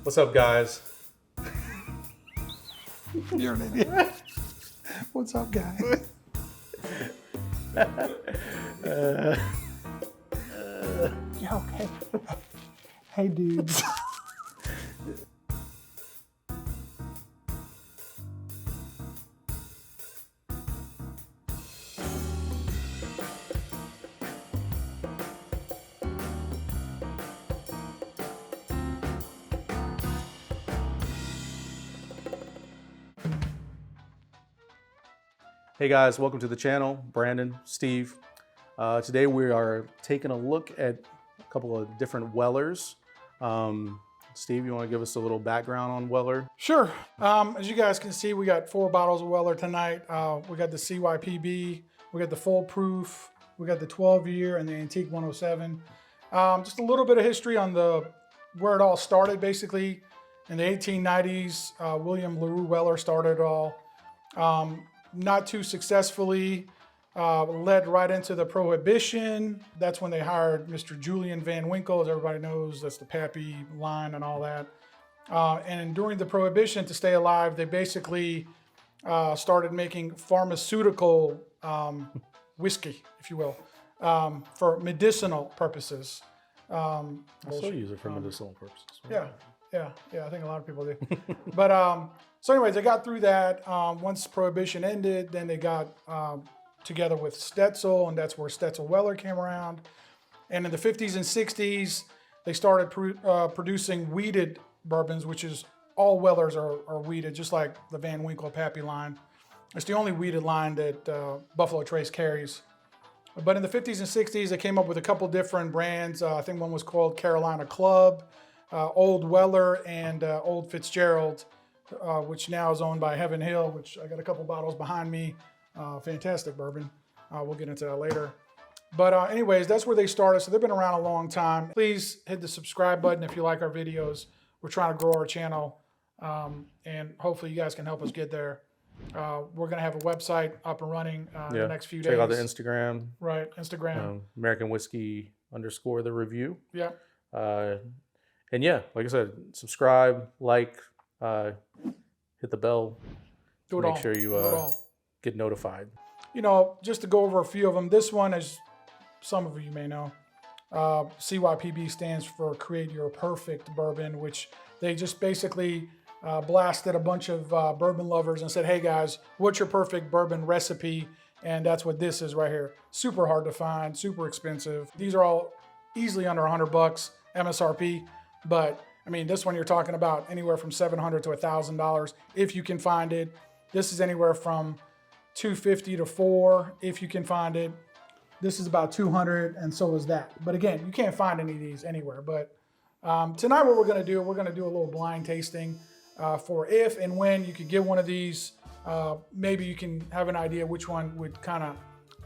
What's up, guys? You're an idiot. What's up, guys? Yeah, okay. Hey, dudes. Hey guys, welcome to the channel. Brandon, Steve. Today we are taking a look at a couple of different Wellers. Steve, you want to give us a little background on Weller? Sure. As you guys can see, we got 4 bottles of Weller tonight. We got the CYPB, we got the full proof, we got the 12-year and the antique 107. Just a little bit of history on where it all started. Basically, in the 1890s, William LaRue Weller started it all. Not too successfully, led right into the Prohibition. That's when they hired Mr. Julian Van Winkle, as everybody knows. That's the Pappy line and all that. And during the Prohibition, to stay alive, they basically started making pharmaceutical whiskey, if you will, for medicinal purposes. I still use it for medicinal purposes. Yeah, I think a lot of people do. But so anyways, they got through that. Once Prohibition ended, then they got together with Stetzel, and that's where Stetzel Weller came around. And in the 50s and 60s, they started producing wheated bourbons, which is all Wellers are wheated, just like the Van Winkle Pappy line. It's the only wheated line that Buffalo Trace carries. But in the 50s and 60s, they came up with a couple different brands. I think one was called Carolina Club, Old Weller, and Old Fitzgerald, which now is owned by Heaven Hill, which I got a couple bottles behind me. Fantastic bourbon. We'll get into that later. But anyways, that's where they started. So they've been around a long time. Please hit the subscribe button if you like our videos. We're trying to grow our channel, and hopefully you guys can help us get there. We're going to have a website up and running in the next few days. Check out the Instagram. Right, Instagram. American Whiskey _ the review. Yeah. And yeah, like I said, subscribe, like, hit the bell. Do it Make all. sure you get notified. You know, just to go over a few of them. This one, as some of you may know, CYPB stands for Create Your Perfect Bourbon, which they just basically blasted a bunch of bourbon lovers and said, hey guys, what's your perfect bourbon recipe? And that's what this is right here. Super hard to find, super expensive. These are all easily under $100 MSRP, but I mean, this one you're talking about anywhere from $700 to $1,000 if you can find it. This is anywhere from $250 to $400 if you can find it. This is about $200, and so is that. But again, you can't find any of these anywhere. But tonight what we're going to do a little blind tasting for if and when you could get one of these. Maybe you can have an idea which one would kind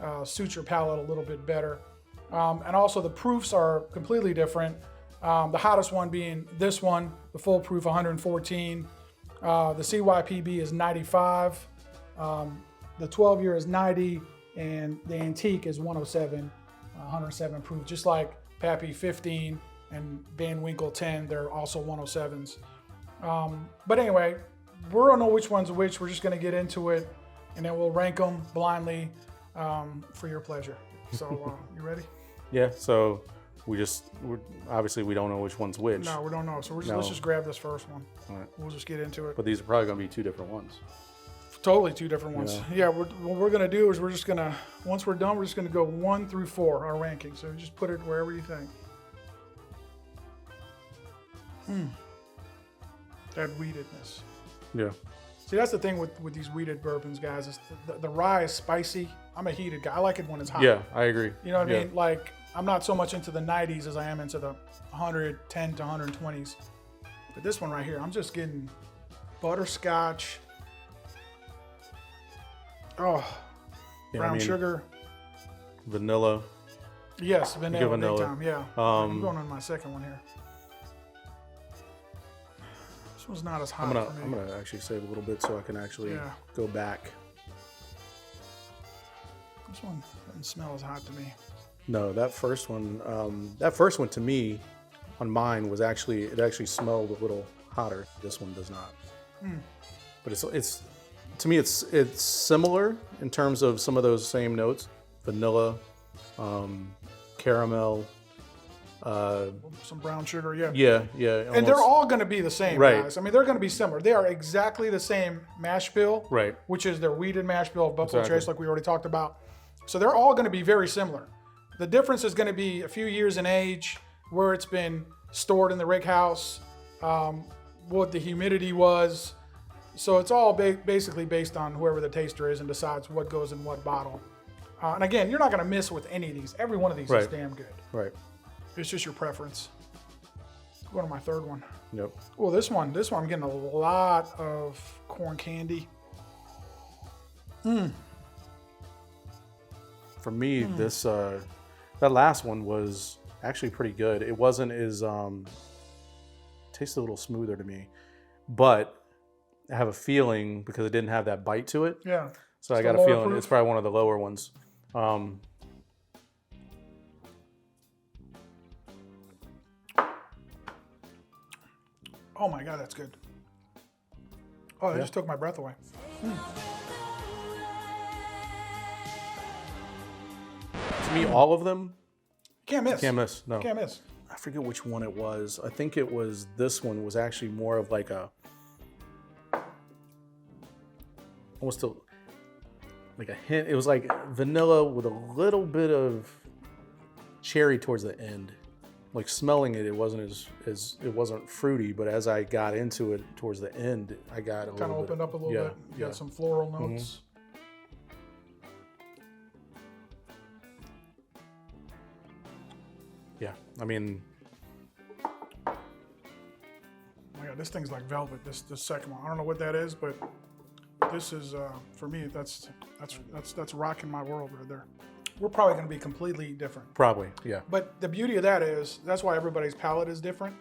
of suit your palate a little bit better. And also the proofs are completely different. The hottest one being this one, the full proof 114. The CYPB is 95. The 12-year is 90, and the antique is 107, 107 proof, just like Pappy 15 and Van Winkle 10. They're also 107s. But anyway, we don't know which one's which. We're just going to get into it, and then we'll rank them blindly for your pleasure. So you ready? Yeah. So obviously we don't know which one's which. No, we don't know. So let's just grab this first one. All right. We'll just get into it. But these are probably going to be 2 different ones. Totally 2 different ones. Yeah, what we're going to do is once we're done, we're just going to go 1 through 4, our ranking. So just put it wherever you think. That wheatedness. Yeah. See, that's the thing with these wheated bourbons, guys. Is the rye is spicy. I'm a heated guy. I like it when it's hot. Yeah, I agree. You know what I mean? Like, I'm not so much into the 90s as I am into the 110 to 120s. But this one right here, I'm just getting butterscotch. Oh, Yeah, brown sugar. Vanilla. Yes, vanilla, vanilla. big time, yeah. I'm going on my second one here. This one's not as hot for me. I'm gonna actually save a little bit so I can actually go back. This one doesn't smell as hot to me. No, that first one to me, on mine, it actually smelled a little hotter. This one does not. But it's to me it's similar in terms of some of those same notes: vanilla, caramel, some brown sugar, yeah. Yeah. And they're all going to be the same, Right. guys. I mean, they're going to be similar. They are exactly the same mash bill, Right. which is their wheated mash bill of Buffalo Exactly. Trace, like we already talked about. So they're all going to be very similar. The difference is going to be a few years in age, where it's been stored in the rick house, what the humidity was. So it's all basically based on whoever the taster is and decides what goes in what bottle. And again, you're not going to miss with any of these. Every one of these is Right. damn good. Right. It's just your preference. Let's go to my third one. Yep. Well, this one I'm getting a lot of corn candy. For me, this that last one was actually pretty good. It wasn't as tasted a little smoother to me, but I have a feeling because it didn't have that bite to it. Yeah. So It's I got the a lower feeling proof? it's probably one of the lower ones. Oh my God, that's good. Oh, that Yeah. just took my breath away. To me, all of them Can't miss. can't miss. No, Can't miss. I forget which one it was. I think it was this one was actually more of like a almost like a hint. It was like vanilla with a little bit of cherry towards the end. Like smelling it, it wasn't as it wasn't fruity, but as I got into it towards the end, I got a Kind of little opened bit. up a little Yeah, bit. You yeah. got some floral notes. Yeah, I mean, Oh my God, this thing's like velvet. This second one. I don't know what that is, but this is for me. That's rocking my world right there. We're probably going to be completely different. probably, yeah. But the beauty of that is that's why everybody's palate is different,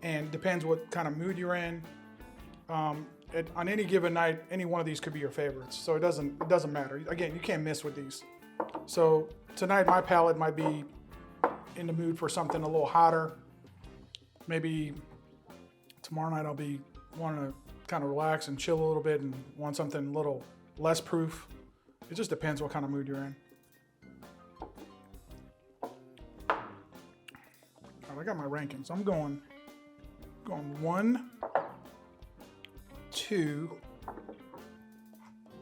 and depends what kind of mood you're in. On any given night, any one of these could be your favorites. So it doesn't matter. Again, you can't miss with these. So tonight my palate might be in the mood for something a little hotter. Maybe tomorrow night I'll be wanting to kind of relax and chill a little bit and want something a little less proof. It just depends what kind of mood you're in. I got my rankings. I'm going 1, 2.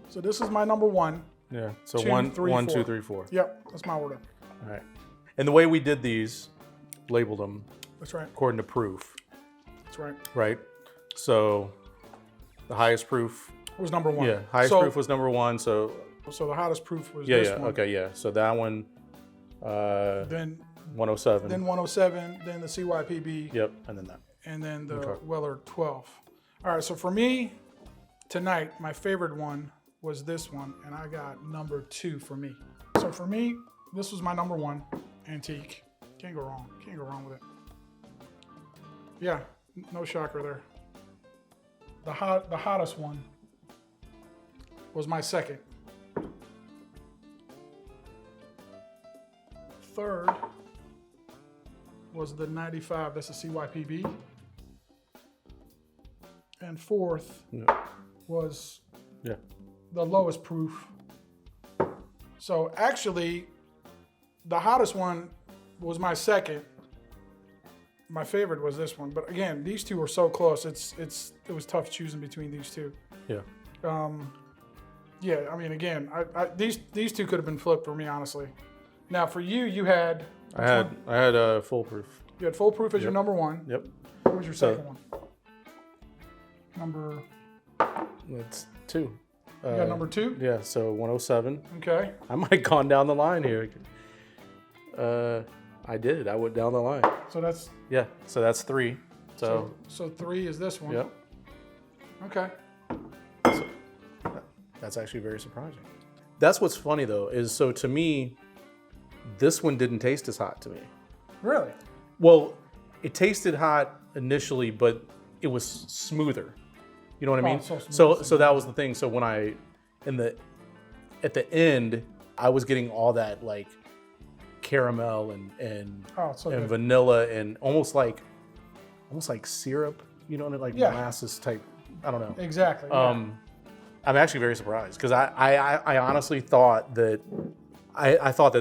So this is my number 1. Yeah. So 2, 1, 3, 1, 2, 4. 3, 4. Yep, that's my order. All right. And the way we did these, labeled them That's right. according to proof, That's right. right? So the highest proof, It was number 1. yeah, highest so, proof was number 1. So So the hottest proof was yeah, this yeah, one. okay, yeah. So that one, Then 107. 107, then the CYPB, Yep, and then that. and then the Okay. Weller 12. All right, so for me tonight, my favorite one was this one, and I got number 2 for me. So for me, this was my number 1 antique. Can't go wrong. Can't go wrong with it. Yeah, no shocker there. The hottest one was my second. Third was the 95. That's a CYPB. And fourth Yeah. was Yeah. the lowest proof. So actually, the hottest one was my second. My favorite was this one, but again, these two were so close. It was tough choosing between these two. Yeah. Yeah, I mean, again, these two could have been flipped for me, honestly. Now for you, you had I had foolproof. you had full proof as your number 1. Yep. What was your So- second one? Number That's 2. you got number 2. Yeah, so 107. Okay. I might have gone down the line here. I did. I went down the line. So that's Yeah, so that's 3. So, so 3 is this one. yep. Okay. So, that's actually very surprising. That's what's funny though, is so to me, this one didn't taste as hot to me. Really? Well, it tasted hot initially, but it was smoother. You know what I Oh, mean? so smooth. So that was the thing. So when at the end, I was getting all that like caramel and Oh, so and good. vanilla and almost like syrup you know, like Yeah. molasses type. I don't know. Exactly. Yeah. I'm actually very surprised because I honestly thought that I thought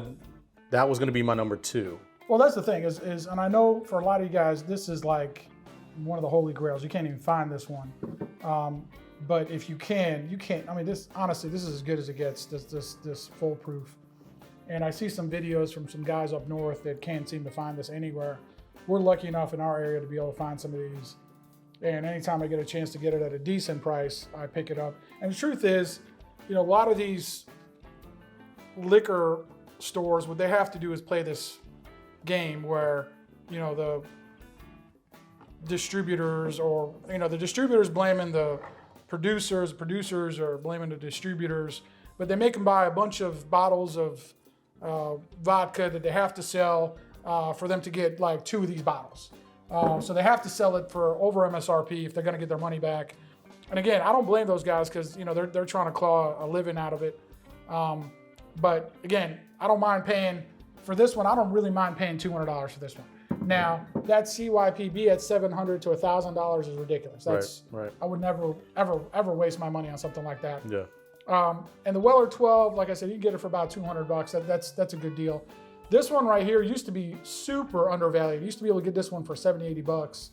that was going to be my number 2. Well, that's the thing is, and I know for a lot of you guys, this is like one of the holy grails. You can't even find this one. But if you can, you can't. I mean, this honestly, this is as good as it gets. This foolproof. And I see some videos from some guys up north that can't seem to find this anywhere. We're lucky enough in our area to be able to find some of these. And anytime I get a chance to get it at a decent price, I pick it up. And the truth is, you know, a lot of these liquor stores, what they have to do is play this game where, you know, the distributors or, you know, the distributors blaming the producers are blaming the distributors, but they make them buy a bunch of bottles of vodka that they have to sell for them to get like 2 of these bottles. So they have to sell it for over MSRP if they're going to get their money back. And again, I don't blame those guys because, you know, they're trying to claw a living out of it. But again, I don't mind paying for this one. I don't really mind paying $200 for this one. Now, that CYPB at $700 to $1,000 is ridiculous. That's right. I would never, ever waste my money on something like that. Yeah. And the Weller 12, like I said, you can get it for about $200. That's a good deal. This one right here used to be super undervalued. You used to be able to get this one for $70, $80,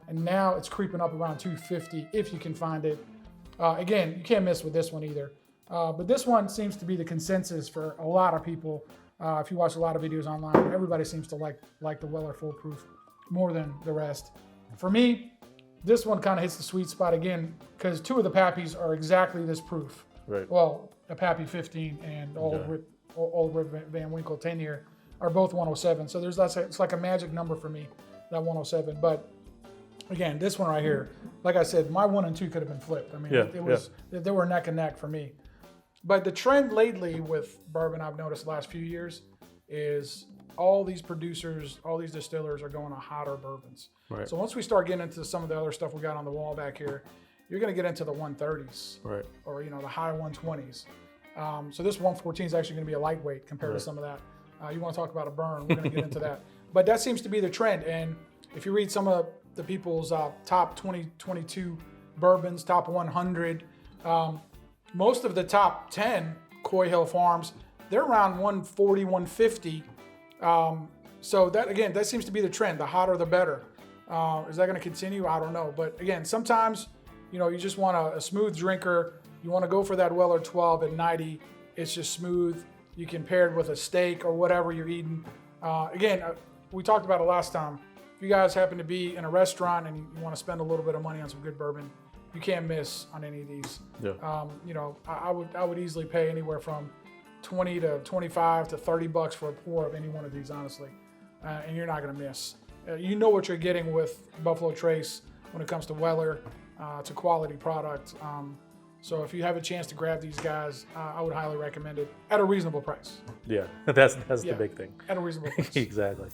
and now it's creeping up around $250 if you can find it. Again, you can't miss with this one either. But this one seems to be the consensus for a lot of people. If you watch a lot of videos online, everybody seems to like the Weller Foolproof more than the rest. For me, this one kind of hits the sweet spot again because 2 of the Pappies are exactly this proof. Right. Well, a Pappy 15 and old Rip Van Winkle 10 year are both 107. So it's like a magic number for me, that 107. But again, this one right here, like I said, my 1 and 2 could have been flipped. I mean, they were neck and neck for me. But the trend lately with bourbon I've noticed the last few years is all these producers, all these distillers are going to hotter bourbons. Right. So once we start getting into some of the other stuff we got on the wall back here, you're going to get into the 130s, right, or, you know, the high 120s. So this 114 is actually going to be a lightweight compared to some of that. You want to talk about a burn, we're going to get into that. But that seems to be the trend. And if you read some of the people's top 2022 bourbons, top 100, most of the top 10 Coy Hill Farms, they're around 140, 150. So that, again, that seems to be the trend. The hotter, the better. Is that going to continue? I don't know. But again, sometimes, you know, you just want a smooth drinker. You want to go for that Weller 12 at 90. It's just smooth. You can pair it with a steak or whatever you're eating. Again, we talked about it last time. If you guys happen to be in a restaurant and you want to spend a little bit of money on some good bourbon, you can't miss on any of these. Yeah. You know, I would easily pay anywhere from 20 to 25 to $30 for a pour of any one of these, honestly, and you're not going to miss. You know what you're getting with Buffalo Trace when it comes to Weller. It's a quality product. So if you have a chance to grab these guys, I would highly recommend it at a reasonable price. Yeah, that's the big thing. At a reasonable price. Exactly.